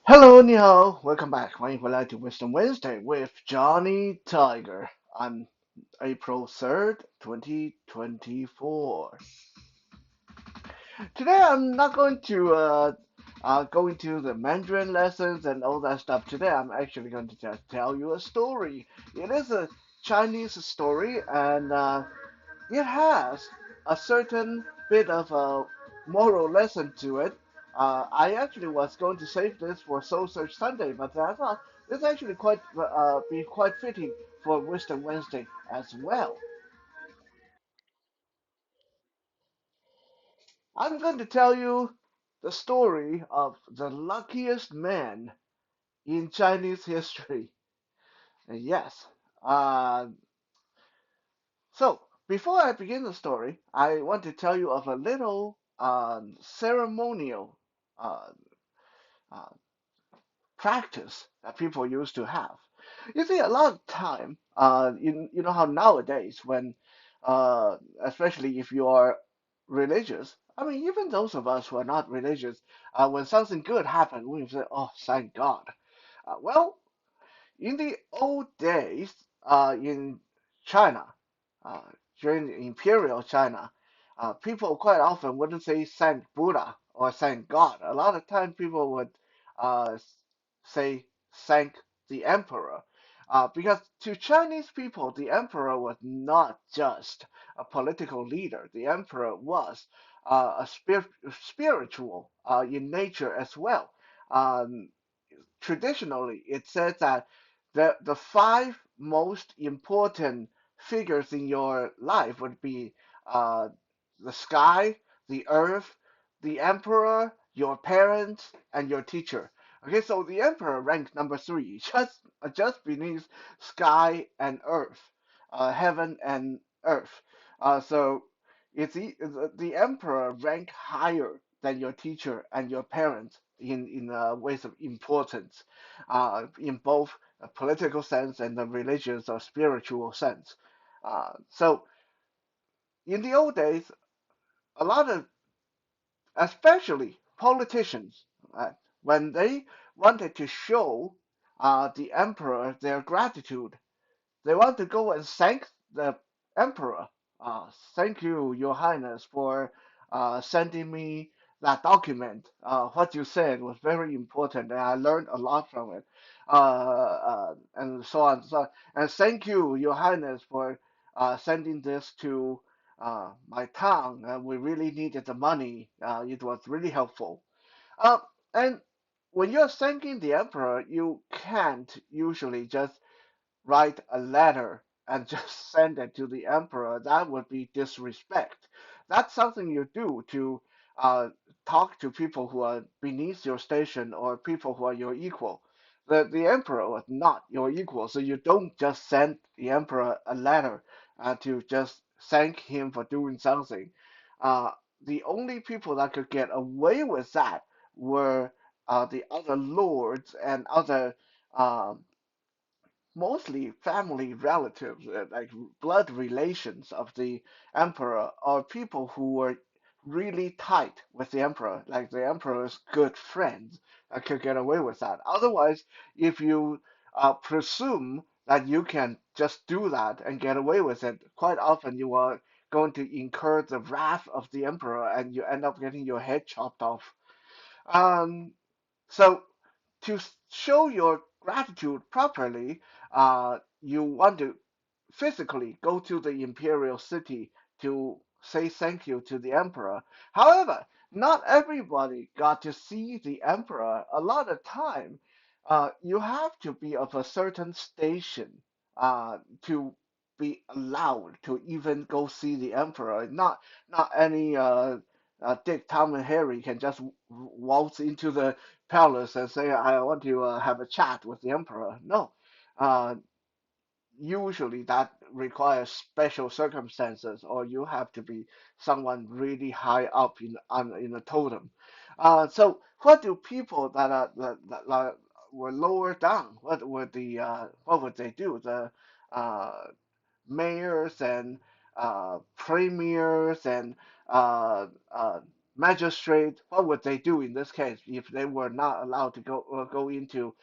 Hello, 你好 welcome back，欢迎回来to Wisdom Wednesday with Johnny Tiger. I'm April 3rd, 2024. Today I'm not going to go into the Mandarin lessons and all that stuff. Today I'm actually going to just tell you a story. It is a Chinese story, and it has a certain bit of a moral lesson to it. I actually was going to save this for Soul Search Sunday, but I thought this actually quite be quite fitting for Wisdom Wednesday as well. I'm going to tell you the story of the luckiest man in Chinese history. Yes. Uh, so before I begin the story, I want to tell you of a little ceremonial uh, uh, practice that people used to have. You see, a lot of time, you know how nowadays when, especially if you are religious, I mean, even those of us who are not religious, when something good happens, we say, "Oh, thank God." Well, in the old days, in China, uh, during the imperial China, people quite often wouldn't say thank Buddha or thank God. A lot of times people would say thank the emperor. Because to Chinese people, the emperor was not just a political leader. The emperor was spiritual in nature as well. Um, Traditionally, it says that the five most important figures in your life would be uh, the sky, the earth, the emperor, your parents, and your teacher. Okay, so the emperor ranked number three, just beneath sky and earth, heaven and earth. So the emperor ranked higher than your teacher and your parents in ways of importance, in both a political sense and the religious or spiritual sense. So in the old days, a lot of, especially politicians, uh, when they wanted to show the emperor their gratitude, they want to go and thank the emperor. Thank you, Your Highness, for sending me that document. What you said was very important, and I learned a lot from it. And so on. And thank you, Your Highness, for sending this to my town. We really needed the money. It was really helpful. Uh, and when you're thanking the emperor, you can't usually just write a letter and just send it to the emperor, that would be disrespect. That's something you do to uh, talk to people who are beneath your station or people who are your equal. The emperor was not your equal, so you don't just send the emperor a letter to just thank him for doing something. Uh, the only people that could get away with that were the other lords and other um, mostly family relatives, like blood relations of the emperor, or people who were really tight with the emperor, like the emperor's good friends, could get away with that. Otherwise, if you presume that you can just do that and get away with it, quite often you are going to incur the wrath of the emperor and you end up getting your head chopped off. Um, so to show your gratitude properly, you want to physically go to the imperial city to say thank you to the emperor. However, not everybody got to see the emperor. A lot of time, you have to be of a certain station to be allowed to even go see the emperor. Not any Dick, Tom, and Harry can just waltz into the palace and say, "I want to have a chat with the emperor." No, uh, usually that requires special circumstances, or you have to be someone really high up in a totem. So, what do people that were lower down? What would they do? The uh, mayors and premiers and uh, uh, magistrate, what would they do in this case if they were not allowed to go into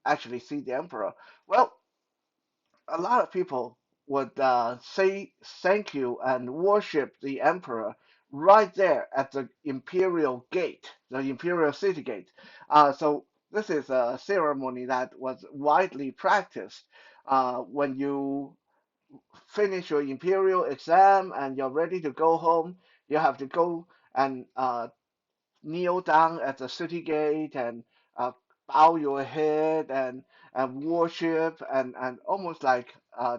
actually see the emperor? Well, a lot of people would say thank you and worship the emperor right there at the imperial gate, the imperial city gate. So this is a ceremony that was widely practiced when you finish your imperial exam and you're ready to go home. You have to go and kneel down at the city gate and bow your head and worship and almost like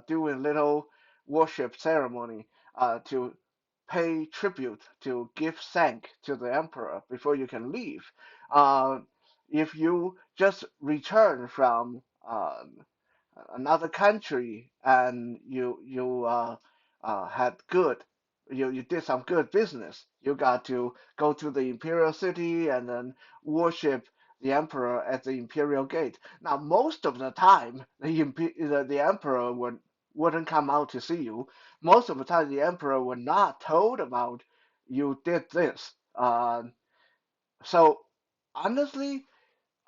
doing little worship ceremony to pay tribute to give thank to the emperor before you can leave. Uh, if you just return from another country and you had good you did some good business. You got to go to the imperial city and then worship the emperor at the imperial gate. Now, most of the time, the emperor wouldn't come out to see you. Most of the time, the emperor would not told about you did this. So honestly,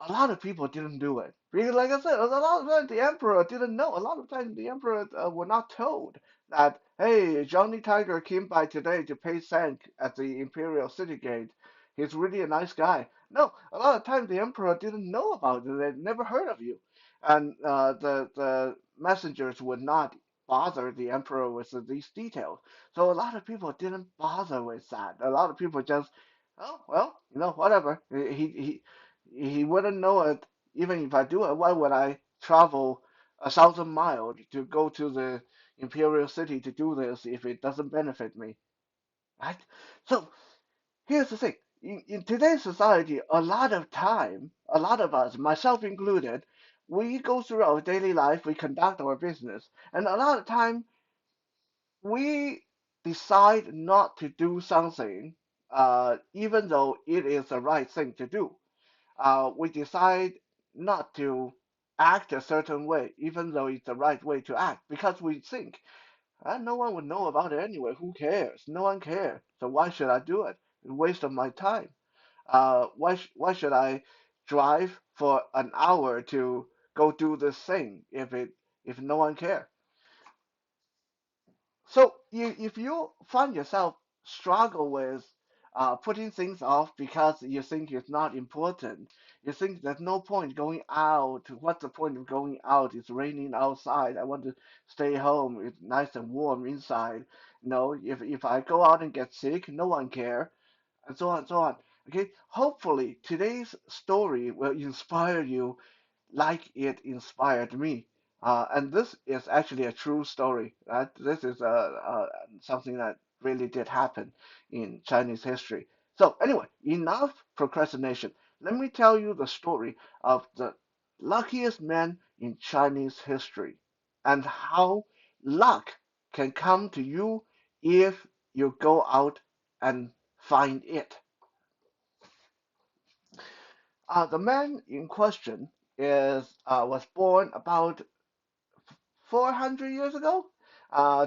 a lot of people didn't do it because, like I said, a lot of times the emperor didn't know. A lot of times the emperor were not told that, hey, Johnny Tiger came by today to pay thank at the imperial city gate. He's really a nice guy. No, a lot of times the emperor didn't know about it. They never heard of you, and the messengers would not bother the emperor with these details. So a lot of people didn't bother with that. A lot of people just, oh well, whatever. He wouldn't know it even if I do it. Why would I travel 1,000 miles to go to the imperial city to do this if it doesn't benefit me? Right? So here's the thing. In today's society, a lot of time, a lot of us, myself included, we go through our daily life, we conduct our business, and a lot of time we decide not to do something, even though it is the right thing to do. We decide not to act a certain way, even though it's the right way to act, because we think, no one would know about it anyway. Who cares? No one cares. So why should I do it? It's a waste of my time. Why should I drive for an hour to go do this thing if no one cares? So if you find yourself struggle with putting things off because you think it's not important, you think there's no point going out. What's the point of going out? It's raining outside. I want to stay home. It's nice and warm inside. No, if I go out and get sick, no one care, and so on and so on. Okay, hopefully today's story will inspire you like it inspired me. And this is actually a true story. Right? This is something that really did happen in Chinese history. So anyway, enough procrastination. Let me tell you the story of the luckiest man in Chinese history and how luck can come to you if you go out and find it. The man in question was born about 400 years ago,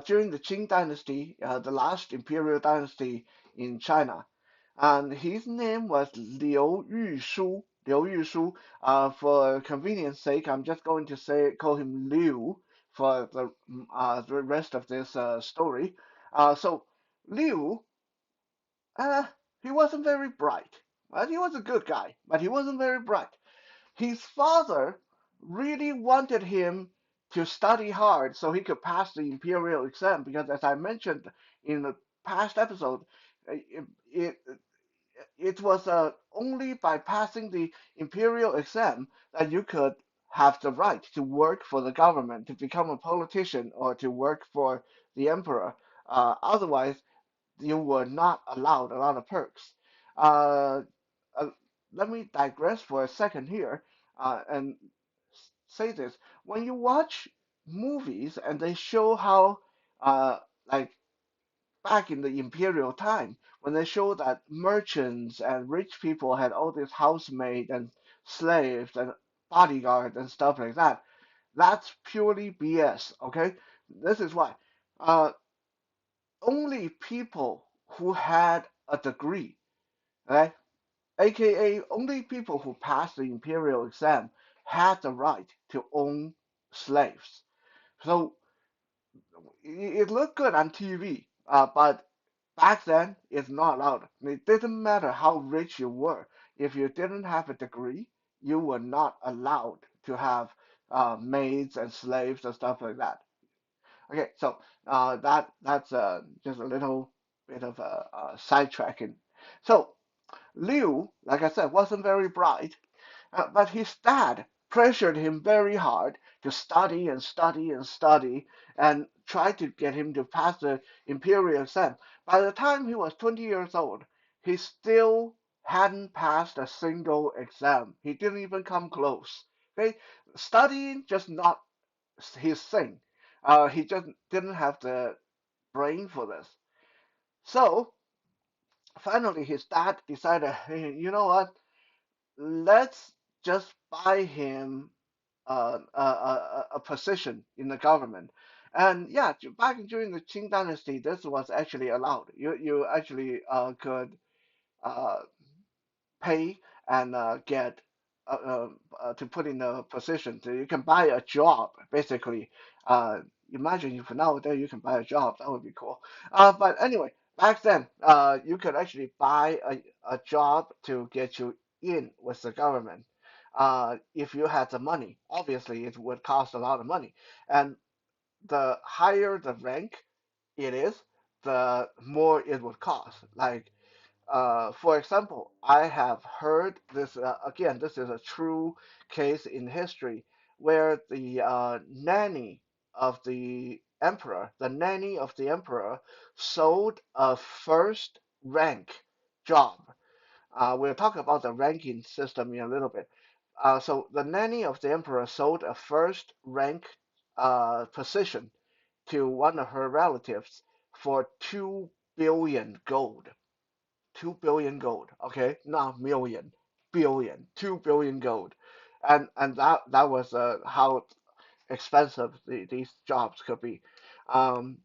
during the Qing dynasty, the last imperial dynasty in China. And his name was Liu Yushu. Liu Yushu. For convenience sake, I'm just going to call him Liu for the rest of this story. So Liu, uh, he wasn't very bright. He was a good guy, but he wasn't very bright. His father really wanted him to study hard so he could pass the imperial exam because, as I mentioned in the past episode, it, it was only by passing the imperial exam that you could have the right to work for the government, to become a politician, or to work for the emperor. Otherwise, you were not allowed a lot of perks. Uh, uh, Let me digress for a second here and say this. When you watch movies and they show how, like back in the imperial time, when they show that merchants and rich people had all this housemaid and slaves and bodyguards and stuff like that, that's purely BS, okay? This is why. Uh, Only people who had a degree right? AKA only people who passed the imperial exam had the right to own slaves. So it looked good on TV, but back then it's not allowed. It didn't matter how rich you were. If you didn't have a degree, you were not allowed to have maids and slaves and stuff like that. Okay, so that's just a little bit of a sidetracking. So Liu, like I said, wasn't very bright, but his dad pressured him very hard to study and study and study and tried to get him to pass the imperial exam. By the time he was 20 years old, he still hadn't passed a single exam. He didn't even come close. Okay, studying just not his thing. He just didn't have the brain for this. So finally, his dad decided, hey, you know what? Let's just buy him a position in the government. And yeah, back during the Qing Dynasty, this was actually allowed. You actually could uh, pay and get to put in a position. So you can buy a job, basically. Imagine if nowadays you can buy a job, that would be cool. But anyway, back then, you could actually buy a job to get you in with the government. If you had the money, obviously it would cost a lot of money. And the higher the rank it is, the more it would cost. Like for example, I have heard this again. This is a true case in history where the nanny of the emperor, sold a first rank job. We'll talk about the ranking system in a little bit. So the nanny of the emperor sold a first rank position to one of her relatives for 2 billion gold. 2 billion gold. Okay, not million, billion, 2 billion gold, and that was how expensive these jobs could be. Um,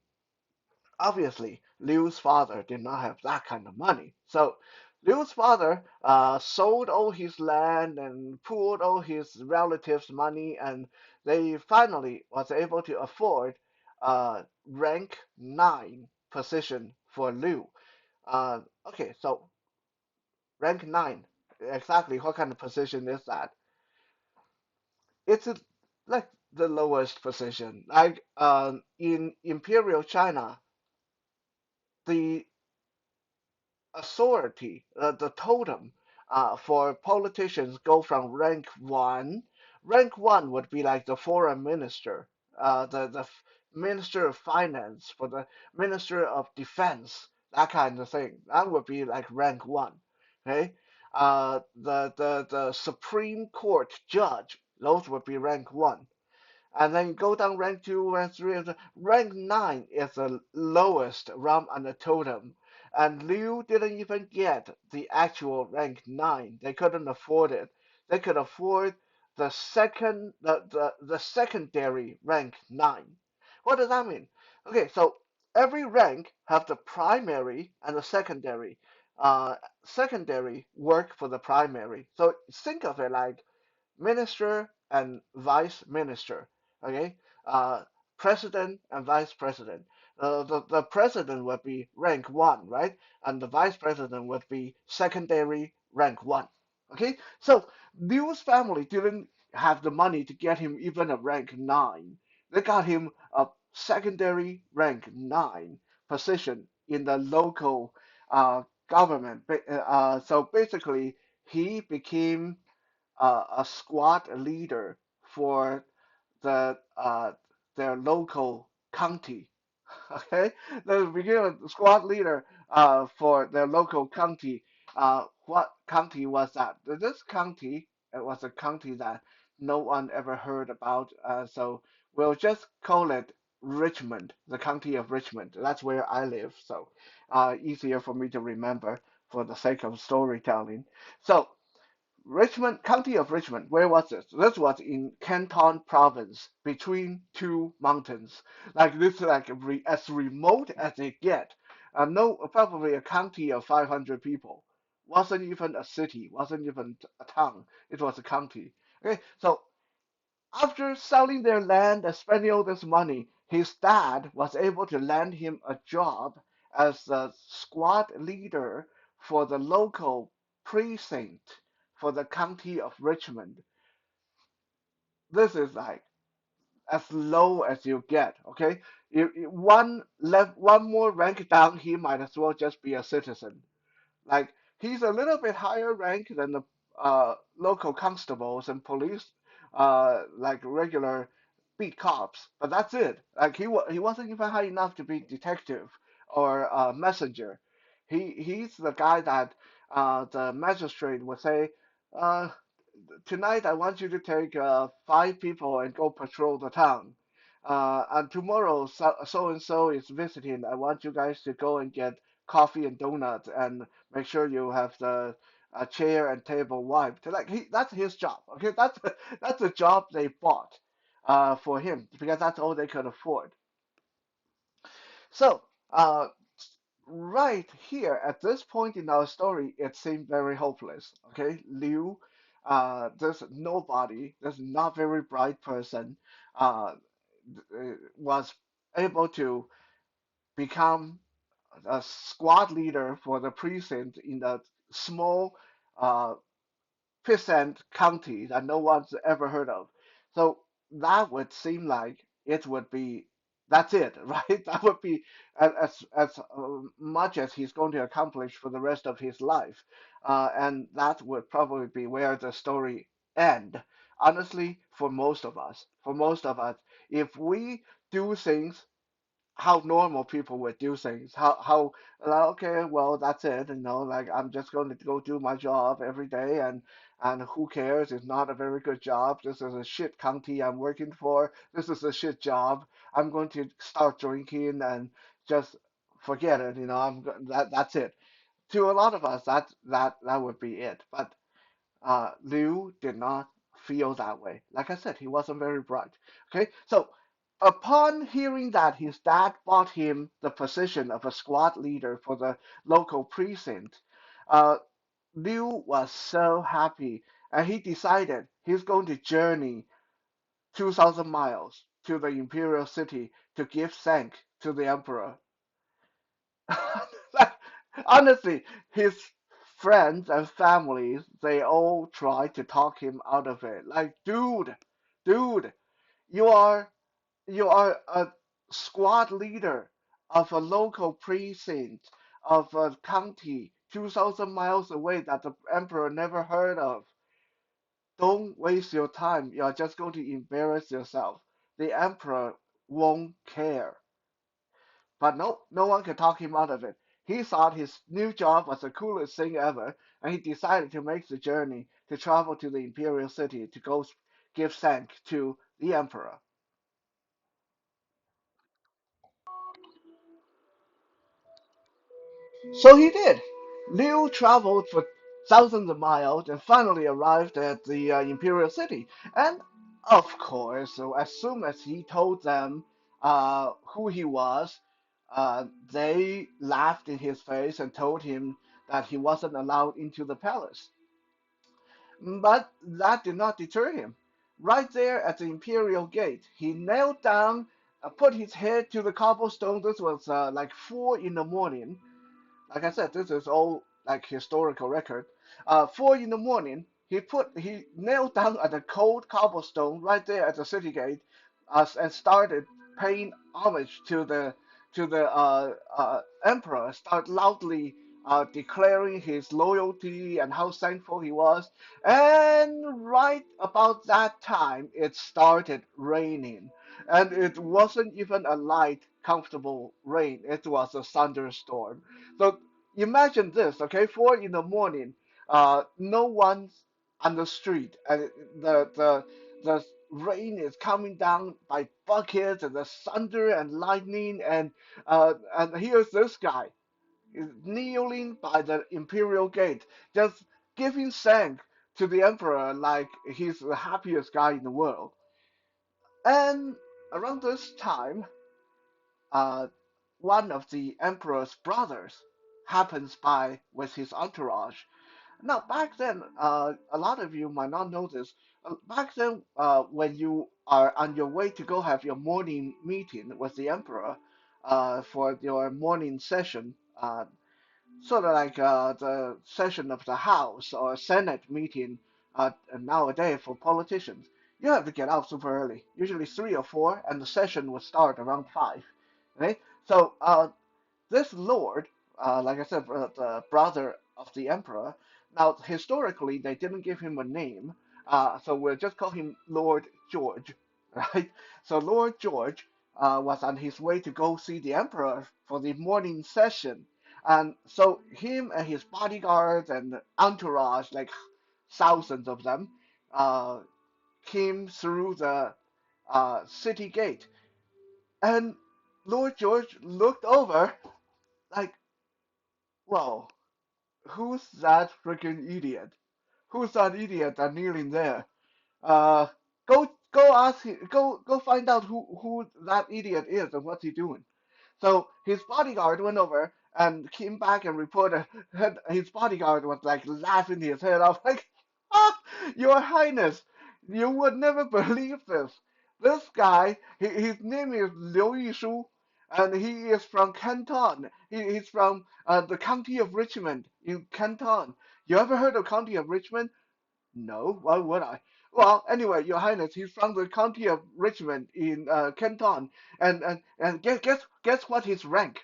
Obviously, Liu's father did not have that kind of money, so Liu's father sold all his land and pooled all his relatives' money, and they finally was able to afford rank 9 position for Liu. Okay, so rank 9. Exactly what kind of position is that? It's like the lowest position. Like in Imperial China, the authority, the totem for politicians go from rank 1. Rank 1 would be like the foreign minister, the minister of finance, for the minister of defense, that kind of thing. That would be like rank 1. Okay? The Supreme Court judge, those would be rank 1, and then go down rank 2, rank 3, rank 9 is the lowest rung on the totem. And Liu didn't even get the actual rank 9. They couldn't afford it. They could afford the secondary rank 9. What does that mean? Okay, so every rank have the primary and the secondary. Secondary work for the primary. So think of it like minister and vice minister. Okay, uh, president and vice president. The president would be rank 1, right? And the vice president would be secondary rank 1. Okay, so Liu's family didn't have the money to get him even a rank 9. They got him a secondary rank 9 position in the local government. So basically, he became a squad leader for the their local county. Okay, they became a squad leader for their local county. What county was that? This county, it was a county that no one ever heard about. So we'll just call it Richmond, the county of Richmond. That's where I live, so easier for me to remember for the sake of storytelling. So Richmond, County of Richmond, where was this? This was in Canton Province, between two mountains. Like this, like as remote as it get. No, probably a county of 500 people. wasn't even a city, wasn't even a town. It was a county. Okay, so after selling their land and spending all this money, his dad was able to land him a job as a squad leader for the local precinct for the county of Richmond. This is like as low as you get, okay? One more rank down, he might as well just be a citizen. Like he's a little bit higher rank than the local constables and police, like regular beat cops. But that's it. Like he wasn't even high enough to be detective or messenger. He's the guy that the magistrate would say, uh, tonight I want you to take 5 people and go patrol the town. And tomorrow so and so is visiting. I want you guys to go and get coffee and donuts and make sure you have the chair and table wiped. Like that's his job. Okay, that's a job they bought for him because that's all they could afford. So right here at this point in our story, it seemed very hopeless. Okay, Liu, this nobody, this not very bright person, uh, was able to become a squad leader for the precinct in a small uh, percent county that no one's ever heard of. So that would seem like it would be that's it, right? That would be as much as he's going to accomplish for the rest of his life, and that would probably be where the story end. Honestly, for most of us, if we do things how normal people would do things. How like, okay, well that's it, like I'm just going to go do my job every day and who cares? It's not a very good job. This is a shit county I'm working for. This is a shit job. I'm going to start drinking and just forget it, that's it. To a lot of us that would be it. But Liu did not feel that way. Like I said, he wasn't very bright. Okay, so upon hearing that his dad bought him the position of a squad leader for the local precinct, uh, Liu was so happy, and he decided he's going to journey 2,000 miles to the imperial city to give thanks to the emperor. Like, honestly, his friends and families, they all try to talk him out of it. Like, dude, you are you are a squad leader of a local precinct of a county 2,000 miles away that the emperor never heard of. Don't waste your time. You're just going to embarrass yourself. The emperor won't care. But no, no one could talk him out of it. He thought his new job was the coolest thing ever, and he decided to make the journey to travel to the imperial city to go give thanks to the emperor. So he did. Liu traveled for thousands of miles and finally arrived at the imperial city. And of course, so as soon as he told them who he was, they laughed in his face and told him that he wasn't allowed into the palace. But that did not deter him. Right there at the imperial gate, he knelt down, put his head to the cobblestone. This was like 4 in the morning. Like I said, this is all like historical record. 4 in the morning, he knelt down at the cold cobblestone right there at the city gate, and started paying homage to the emperor. Start loudly declaring his loyalty and how thankful he was. And right about that time, it started raining, and it wasn't even a light, comfortable rain. It was a thunderstorm. So imagine this, okay? 4 in the morning, no one's on the street, and the rain is coming down by buckets, and the thunder and lightning, and here's this guy kneeling by the imperial gate, just giving thanks to the emperor like he's the happiest guy in the world. And around this time, uh, one of the emperor's brothers happens by with his entourage. Now, back then, a lot of you might not know this. Back then, when you are on your way to go have your morning meeting with the emperor, for your morning session, sort of like the session of the House or Senate meeting nowadays for politicians, you have to get out super early, usually 3 or 4, and the session will start around 5. Right? So this lord, like I said, the brother of the emperor. Now, historically, they didn't give him a name, so we'll just call him Lord George, right? So Lord George was on his way to go see the emperor for the morning session, and so him and his bodyguards and entourage, like thousands of them, uh, came through the city gate, and Lord George looked over like, whoa, who's that freaking idiot? Who's that idiot that kneeling there? Uh, go ask him, go find out who that idiot is and what's he doing. So his bodyguard went over and came back and reported. And his bodyguard was like laughing his head off, like, "Ah, Your Highness, you would never believe this. This guy, his name is Liu Yishu, and he is from Canton. He's from the county of Richmond in Canton. You ever heard of county of Richmond? No, why would I? Well, anyway, Your Highness, he's from the county of Richmond in Canton, and guess what his rank?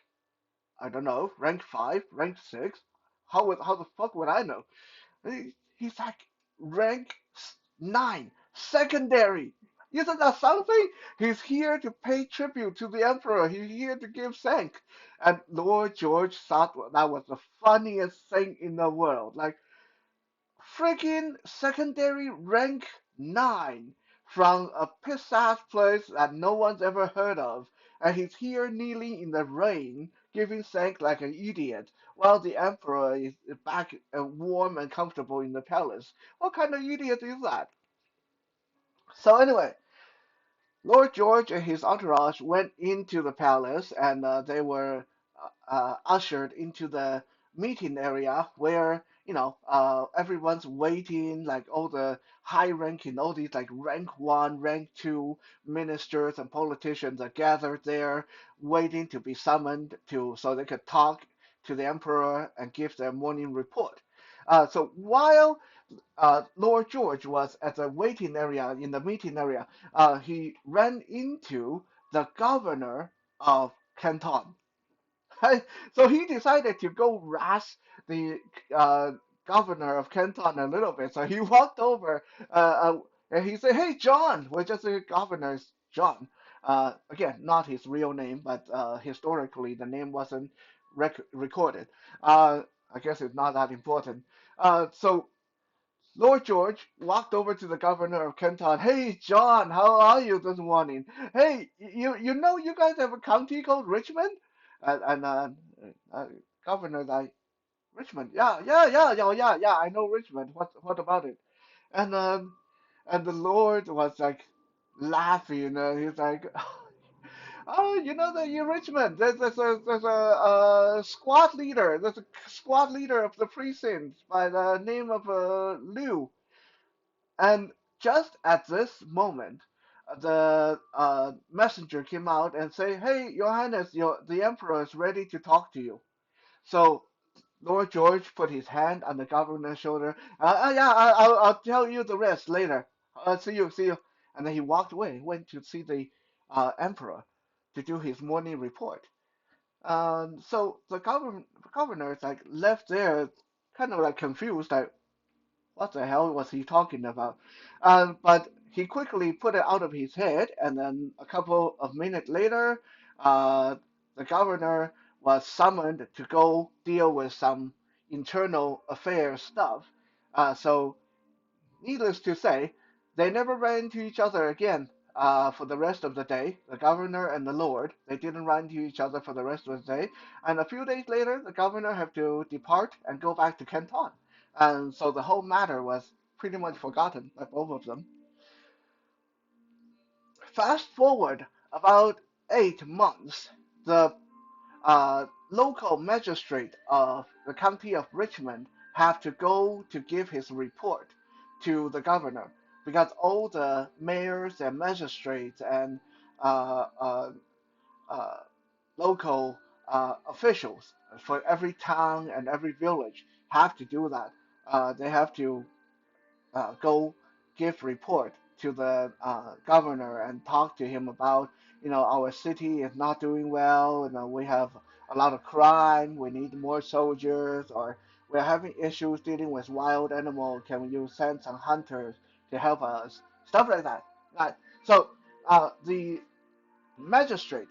I don't know, rank 5, rank 6. How the fuck would I know? He's like rank 9, secondary. Isn't that something? He's here to pay tribute to the emperor. He's here to give thanks. And Lord George thought that was the funniest thing in the world. Like, freaking secondary rank 9 from a piss ass place that no one's ever heard of, and he's here kneeling in the rain, giving thanks like an idiot, while the emperor is back warm and comfortable in the palace. What kind of idiot is that? So anyway, Lord George and his entourage went into the palace, and they were ushered into the meeting area where everyone's waiting, like all the high ranking, all these like rank 1, rank 2 ministers and politicians are gathered there, waiting to be summoned to so they could talk to the emperor and give their morning report. So while Lord George was at the waiting area in the meeting area, he ran into the governor of Canton. Right? So he decided to go razz the uh, governor of Canton a little bit. So he walked over and he said, "Hey, John," which is the governor's John. Again, not his real name, but historically the name wasn't recorded. I guess it's not that important. So Lord George walked over to the governor of Canton. "Hey, John, how are you this morning? Hey, you know you guys have a county called Richmond?" And uh, governor's like, "Richmond? Yeah, yeah, yeah, yeah, yeah, yeah. I know Richmond. What about it?" And and the Lord was like laughing. He's like, "Oh, you know the in Richmond. There's a squad leader. There's a squad leader of the precinct by the name of Liu." And just at this moment, the messenger came out and say, "Hey, Your Highness, the Emperor is ready to talk to you." So Lord George put his hand on the governor's shoulder. Yeah, I'll tell you the rest later. See you. And then he walked away, went to see the Emperor to do his morning report. So the governor is like left there, kind of like confused, like, what the hell was he talking about? But he quickly put it out of his head, and then a couple of minutes later, uh, the governor was summoned to go deal with some internal affairs stuff. So, needless to say, they never ran into each other again for the rest of the day. The governor and the lord, they didn't run into each other for the rest of the day. And a few days later, the governor had to depart and go back to Canton. And so the whole matter was pretty much forgotten by both of them. Fast forward about 8 months, the local magistrate of the county of Richmond have to go to give his report to the governor because all the mayors and magistrates and uh, uh, uh, local officials for every town and every village have to do that. They have to go give report to the governor and talk to him about, our city is not doing well. We have a lot of crime. We need more soldiers, or we're having issues dealing with wild animals. Can you send some hunters to help us? Stuff like that. Right. So the magistrate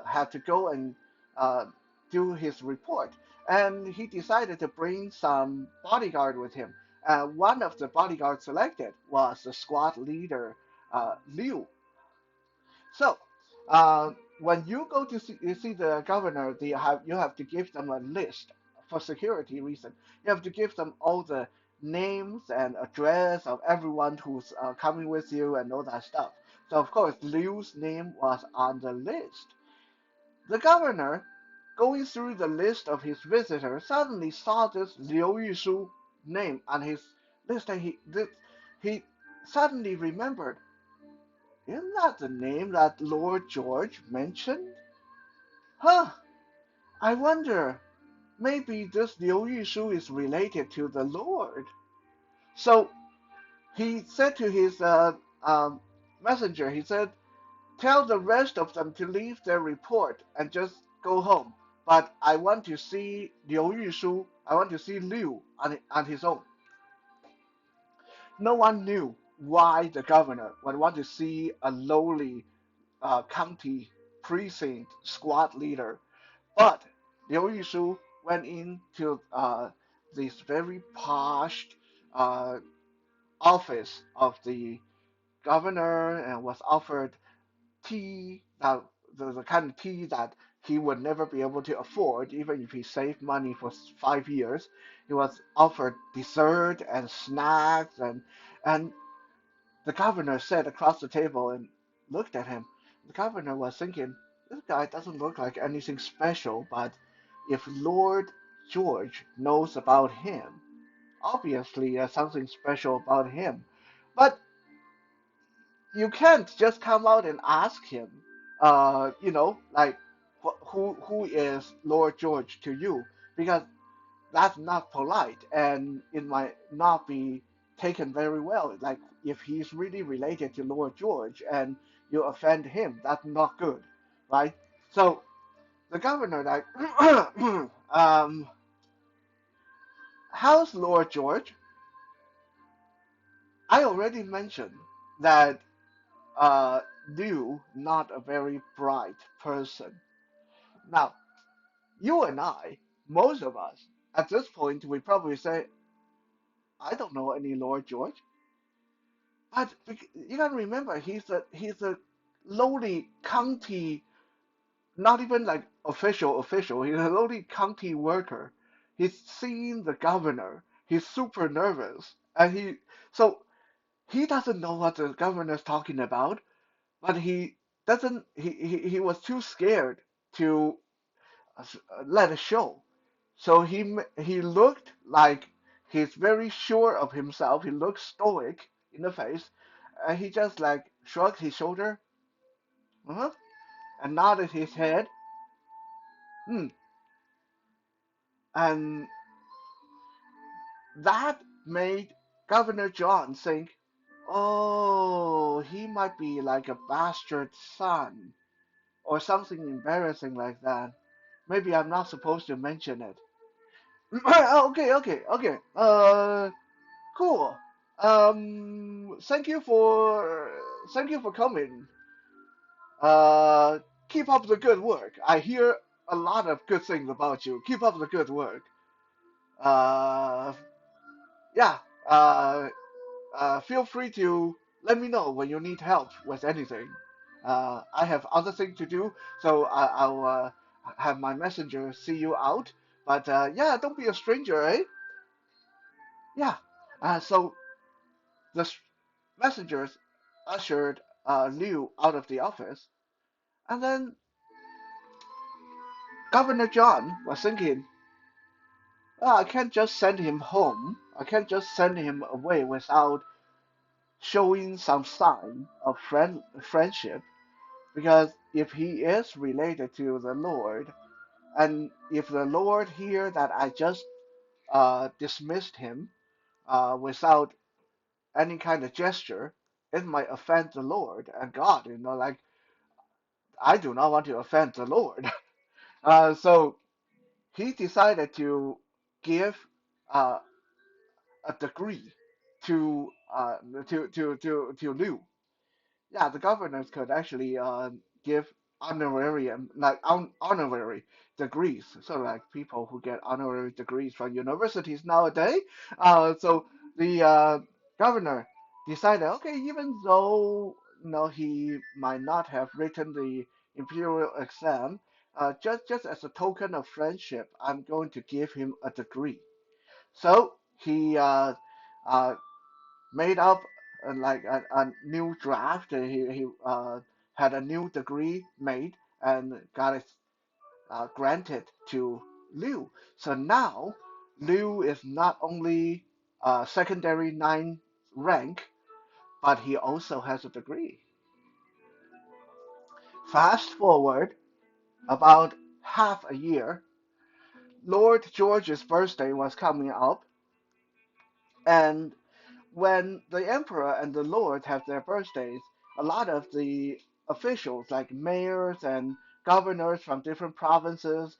had to go and uh, do his report, and he decided to bring some bodyguard with him. One of the bodyguards selected was the squad leader, Liu. So, when you go to see the governor, you have to give them a list for security reason. You have to give them all the names and address of everyone who's coming with you and all that stuff. So of course, Liu's name was on the list. The governor, going through the list of his visitors, suddenly saw this Liu Yushu name on his list, and he suddenly remembered, isn't that the name that Lord George mentioned? Huh, I wonder, maybe this Liu Yushu is related to the Lord. So he said to his messenger, he said, tell the rest of them to leave their report and just go home. But I want to see Liu Yushu, I want to see Liu on his own. No one knew why the governor would want to see a lowly county precinct squad leader. But Liu Yushu went into this very posh uh, office of the governor and was offered tea, that the kind of tea that he would never be able to afford, even if he saved money for 5 years. He was offered dessert and snacks, and the governor sat across the table and looked at him. The governor was thinking, this guy doesn't look like anything special, but if Lord George knows about him, obviously there's something special about him. But you can't just come out and ask him, like who is Lord George to you, because that's not polite and it might not be taken very well. Like if he's really related to Lord George and you offend him, that's not good, right? So the governor like, how's Lord George? I already mentioned that Liu not a very bright person. Now, you and I, most of us, at this point, we probably say, I don't know any Lord George. But you gotta remember, he's a lowly county, not even like official. He's a lowly county worker. He's seeing the governor. He's super nervous, and so he doesn't know what the governor's talking about. But he doesn't. He was too scared to let it show. So he looked like he's very sure of himself. He looked stoic in the face, and he just like shrugged his shoulder, uh-huh, and nodded his head. Hmm. And that made Governor John think, oh, he might be like a bastard son or something embarrassing like that. Maybe I'm not supposed to mention it. Okay. Cool. Thank you for coming. Uh, keep up the good work. I hear a lot of good things about you. Keep up the good work. Uh, yeah. Uh, feel free to let me know when you need help with anything. I have other things to do, so I'll have my messenger see you out. But yeah, don't be a stranger, eh? Yeah. So the messengers ushered Liu out of the office, and then Governor John was thinking, "Ah, I can't just send him home. I can't just send him away without showing some sign of friendship, because if he is related to the Lord, and if the Lord hear that I just dismissed him without any kind of gesture, it might offend the Lord and God. Like I do not want to offend the Lord." So he decided to give uh, a degree to to Liu. Yeah, the governors could actually give honorary degrees, sort of like people who get honorary degrees from universities nowadays. So the governor decided, okay, even though he might not have written the imperial exam, just as a token of friendship, I'm going to give him a degree. So he uh, made up like a new draft. He had a new degree made and got it granted to Liu. So now Liu is not only secondary ninth rank, but he also has a degree. Fast forward about half a year, Lord George's birthday was coming up, and when the emperor and the lord have their birthdays, a lot of the officials, like mayors and governors from different provinces,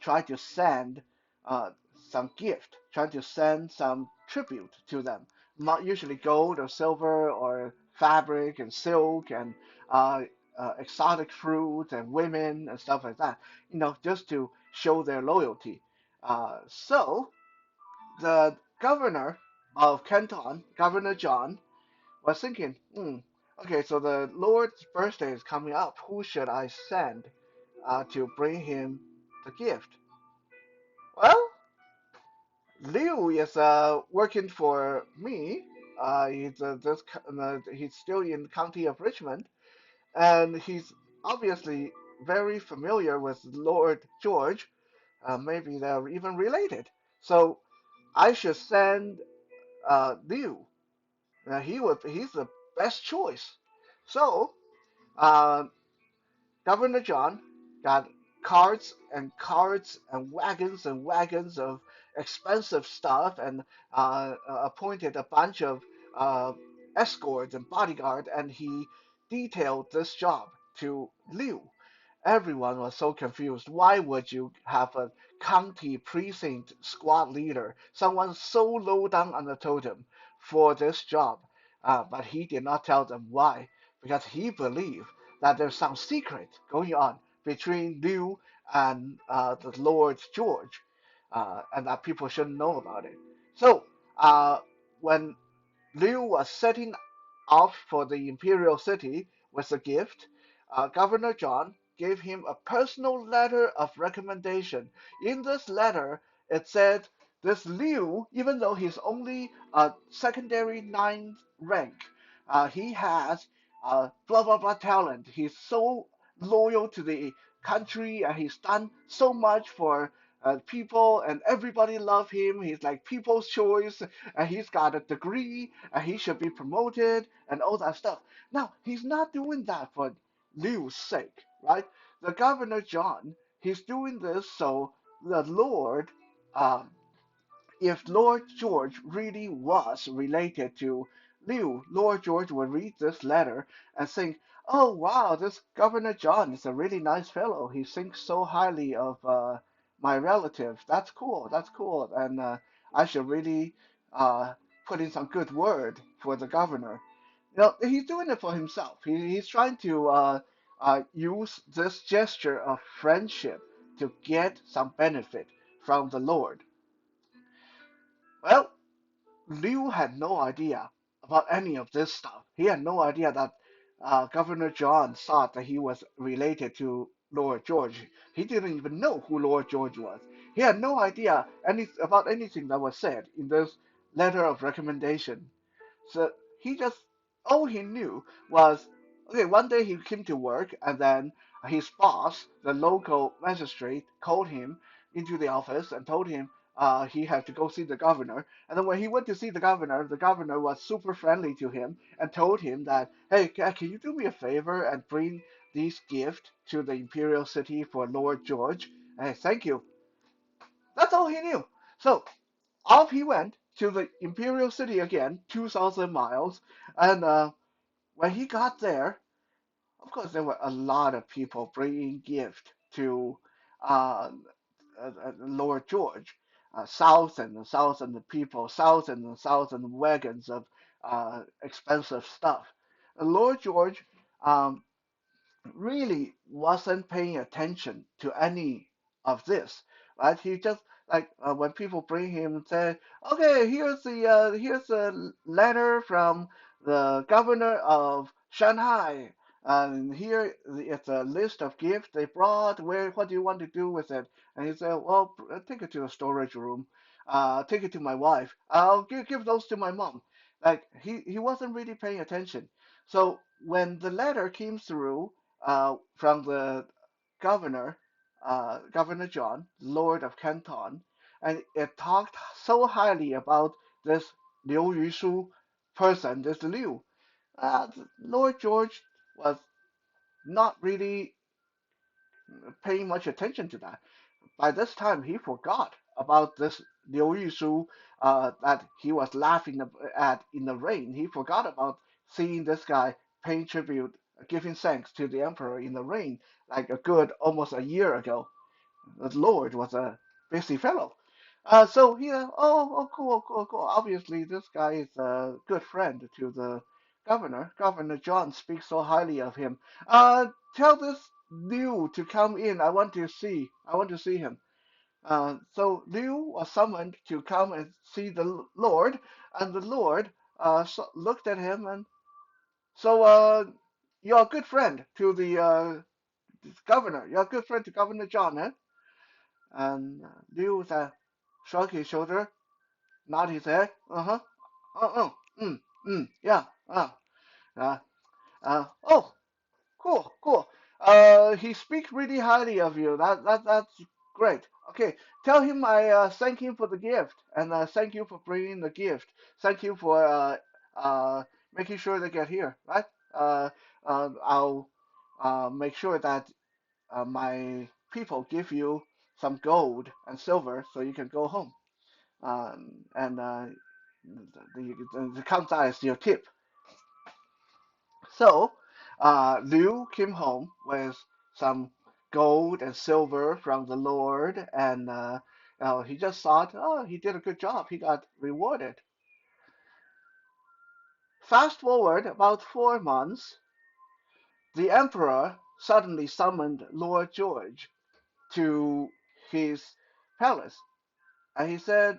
try to send uh, some gift, try to send some tribute to them. Not usually gold or silver or fabric and silk and uh, exotic fruit and women and stuff like that, just to show their loyalty. So the governor of Canton, Governor John, was thinking, okay, so the Lord's birthday is coming up. Who should I send to bring him the gift? Well, Liu is working for me. He's still in the county of Richmond, and he's obviously very familiar with Lord George. Maybe they're even related. So I should send Liu. He's the best choice. So uh, Governor John got carts and carts and wagons of expensive stuff, and appointed a bunch of uh, escorts and bodyguard, and he detailed this job to Liu. Everyone was so confused. Why would you have a county precinct squad leader, someone so low down on the totem, for this job? But he did not tell them why, because he believed that there's some secret going on between Liu and the Lord George, and that people shouldn't know about it. So when Liu was setting off for the imperial city with a gift, Governor John gave him a personal letter of recommendation. In this letter, it said this Liu, even though he's only a secondary ninth rank, he has blah blah blah talent. He's so loyal to the country, and he's done so much for people, and everybody love him. He's like people's choice, and he's got a degree, and he should be promoted, and all that stuff. Now, he's not doing that for Liu's sake, right? The Governor John, he's doing this so the Lord, um, if Lord George really was related to Liu, Lord George would read this letter and think, "Oh wow, this Governor John is a really nice fellow. He thinks so highly of my relative. That's cool. That's cool. And I should really uh, put in some good word for the governor." He's doing it for himself. He's trying to use this gesture of friendship to get some benefit from the Lord. Well, Liu had no idea about any of this stuff. He had no idea that Governor John thought that he was related to Lord George. He didn't even know who Lord George was. He had no idea about anything that was said in this letter of recommendation. So he just, all he knew was, okay, one day he came to work, and then his boss, the local magistrate, called him into the office and told him he had to go see the governor. And then when he went to see the governor was super friendly to him and told him that, hey, can you do me a favor and bring these gifts to the imperial city for Lord George? Hey, thank you. That's all he knew. So off he went to the imperial city again, 2,000 miles. And when he got there, of course, there were a lot of people bringing gifts to uh, Lord George. Thousands and thousands of people, thousands and thousands of wagons of expensive stuff. Lord George um, really wasn't paying attention to any of this, right? He just like when people bring him and say, "Okay, here's a letter from the governor of Shanghai, and here it's a list of gifts they brought. What do you want to do with it?" And he said, "Well, take it to the storage room. Take it to my wife. I'll give those to my mom." Like he wasn't really paying attention. So when the letter came through from the governor, Governor John, Lord of Canton, and it talked so highly about this Liu Yushu person, this Liu. Lord George was not really paying much attention to that. By this time, he forgot about this Liu Yushu that he was laughing at in the rain. He forgot about seeing this guy paying tribute, giving thanks to the emperor in the rain, like a good almost a year ago. The Lord was a busy fellow. So he, cool, cool, cool. Obviously, this guy is a good friend to the governor. Governor John speaks so highly of him. Tell this Liu to come in. I want to see him. So Liu was summoned to come and see the Lord, and the Lord looked at him and so you're a good friend to the governor. You're a good friend to Governor John, eh? And Liu shrugged his shoulder, nodded his head. Uh-huh. Yeah. Uh, oh, cool, cool. He speaks really highly of you. That's great. Okay, tell him I thank him for the gift and thank you for bringing the gift. Thank you for making sure they get here, right? I'll make sure that my people give you some gold and silver so you can go home. And the counts as your tip. So Liu came home with some gold and silver from the Lord, and he just thought, oh, he did a good job. He got rewarded. Fast forward about 4 months, the emperor suddenly summoned Lord George to his palace, and he said,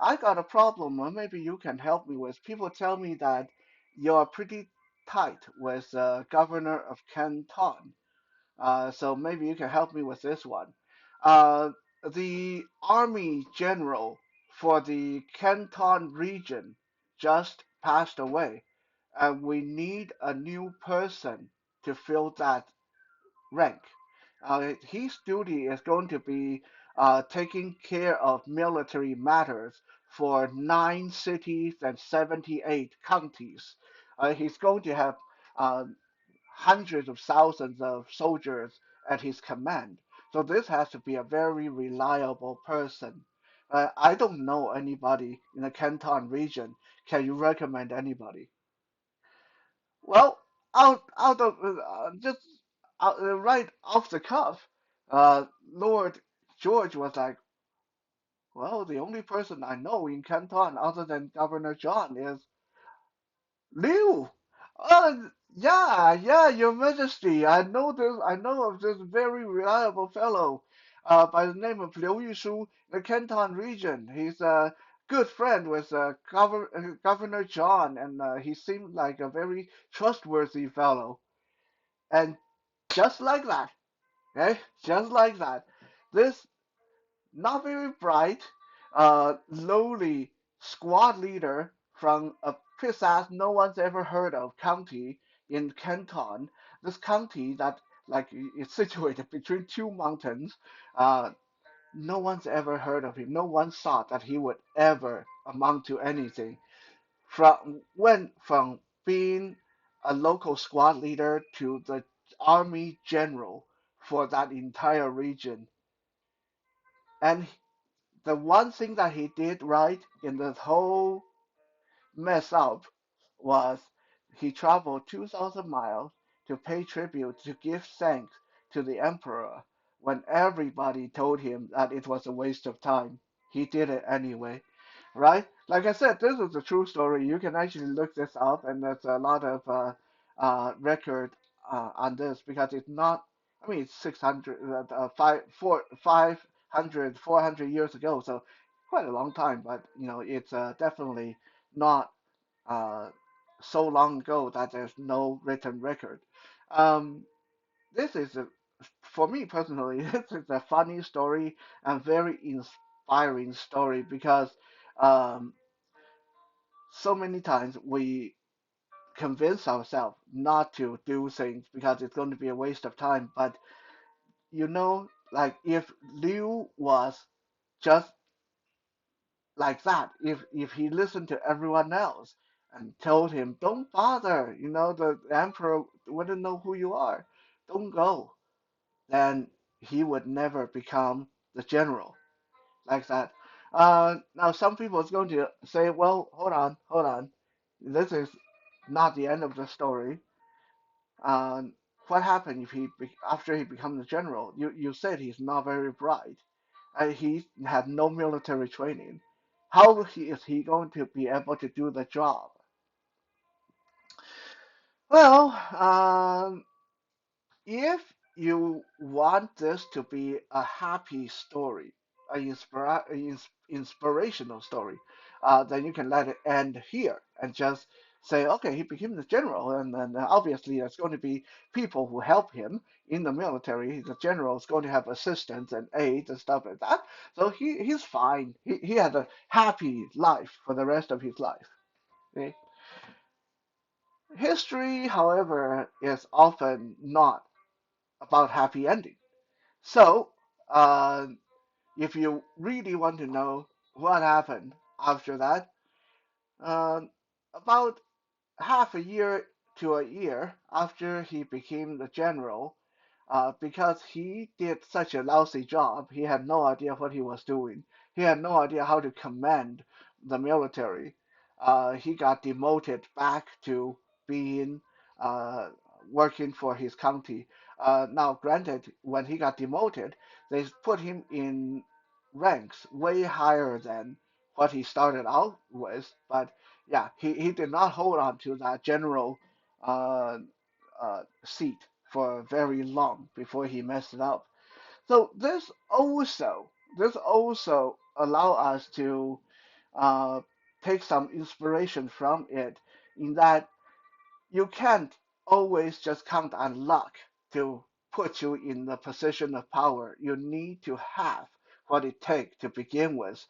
I got a problem maybe you can help me with. People tell me that you're pretty tight with the governor of Canton. So maybe you can help me with this one. Uh, the army general for the Canton region just passed away, and we need a new person to fill that rank. His duty is going to be taking care of military matters for 9 cities and 78 counties. He's going to have uh, hundreds of thousands of soldiers at his command. So this has to be a very reliable person. I don't know anybody in the Canton region. Can you recommend anybody? Well, out of just right off the cuff, Lord George was like, well, the only person I know in Canton other than Governor John is Liu. Yeah, yeah, Your Majesty. I know of this very reliable fellow, by the name of Liu Yushu, the Canton region. He's a good friend with Governor John, and he seemed like a very trustworthy fellow. And just like that, okay, just like that, this not very bright, lowly squad leader from a pissant no one's ever heard of county in Canton, this county that like it's situated between two mountains. Uh, no one's ever heard of him. No one thought that he would ever amount to anything. From being a local squad leader to the army general for that entire region. And the one thing that he did right in this whole mess up was he traveled 2,000 miles to pay tribute, to give thanks to the emperor when everybody told him that it was a waste of time. He did it anyway, right? Like I said, this is a true story. You can actually look this up, and there's a lot of record on this because it's not. I mean, it's 600, 400 years ago, so quite a long time. But it's definitely not uh, so long ago that there's no written record. Um, this is for me personally, this is a funny story and very inspiring story because um, so many times we convince ourselves not to do things because it's going to be a waste of time. But like if Liu was just like that, if he listened to everyone else and told him, "Don't bother," the emperor wouldn't know who you are. Don't go. Then he would never become the general like that. Now some people is going to say, "Well, hold on, hold on. This is not the end of the story. Um, what happened if after he becomes the general? You said he's not very bright. He had no military training. How is he going to be able to do the job?" Well, if you want this to be a happy story, inspirational story, then you can let it end here and just say, okay, he became the general, and then obviously there's going to be people who help him in the military. The general is going to have assistants and aides and stuff like that. So he's fine. He had a happy life for the rest of his life. Okay? History, however, is often not about happy ending. So, uh, if you really want to know what happened after that, uh, about half a year to a year after he became the general, because he did such a lousy job, he had no idea what he was doing. He had no idea how to command the military. He got demoted back to being uh, working for his county. Now, granted, when he got demoted, they put him in ranks way higher than what he started out with. But yeah, he did not hold on to that general uh, seat for very long before he messed it up. So this also allow us to uh, take some inspiration from it in that you can't always just count on luck to put you in the position of power. You need to have what it takes to begin with.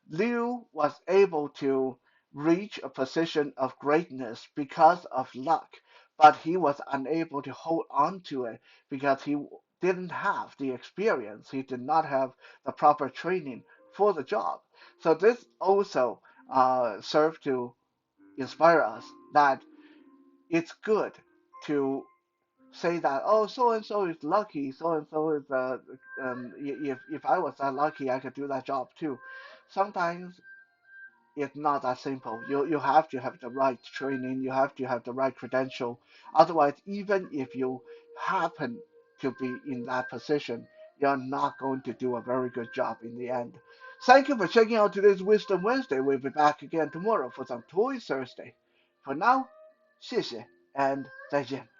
Liu was able to reach a position of greatness because of luck, but he was unable to hold on to it because he didn't have the experience. He did not have the proper training for the job. So this also served to inspire us that it's good to say that, oh, so and so is lucky, so and so is if I was that lucky I could do that job too. Sometimes it's not that simple. You have to have the right training, you have to have the right credential. Otherwise, even if you happen to be in that position, you're not going to do a very good job in the end. Thank you for checking out today's Wisdom Wednesday. We'll be back again tomorrow for some Toy Thursday. For now, 谢谢 and 再见。